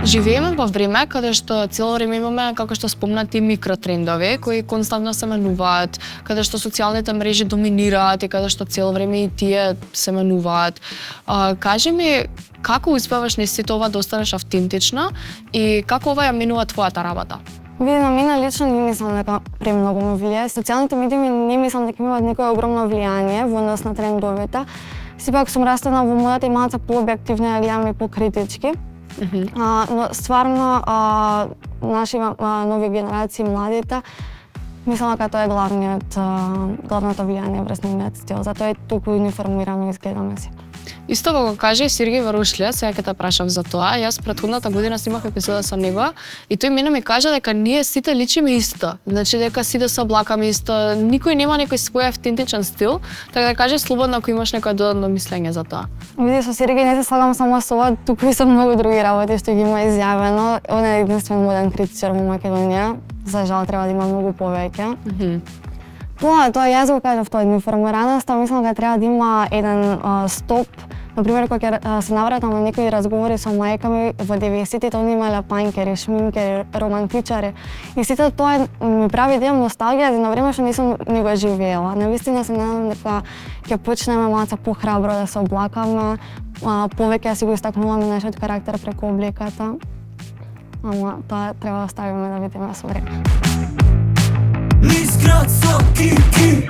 Живееме во време каде што цело време имаме, како што спомнати, микротрендови кои константно се менуваат, каде што социјалните мрежи доминираат и каде што цело време и тие се менуваат. Кажи ми, како успеваш низ сето ова да останеш автентична и како ова ја менува твојата работа? Види, на мене лично не мислам дека премногу ме влијае. Социјалните медии не мислам дека имаат некое огромно влијание во однос на трендовите. Сепак сум растена во модата и малку пообјективно ја гледам и покритички. Но стварно наши нови генерации, младите, мислам дека тоа е главното влијание врз нивниот стил. Затоа и толку униформирано изгледаме си. Исто го каже и Сергеј Варушлија, сега ќе те прашам за тоа. Јас претходната година снимав епизода со него и тој мене ми кажа дека ние сите личиме исто. Значи дека сите се облакаме исто, никој нема некој свој автентичен стил, така да кажеш слободно ако имаш некое додатно мислење за тоа. Види, со Сергеј не се слагам само со ова, туку и со многу други работи што ги има изјавено. Он е единствен моден критичар во Македонија. За жал треба да има многу повеќе. Тоа јас го кажав, тоа информираноста, мислам дека треба да има еден стоп. Например, кога ќе се навратам на некои разговори со мајка ми во 90-тите, они имале панкери, шминкери, романтичари. И сите тоа ми прави да имам носталгија за на време што не сум ни го живеела. Навистина се надам дека ќе почнеме малку похрабро да се облакаме, повеќе да си го истакнуваме нашиот карактер преку обликата. Ама тоа треба да ставиме да видиме со време. Низ град со Кики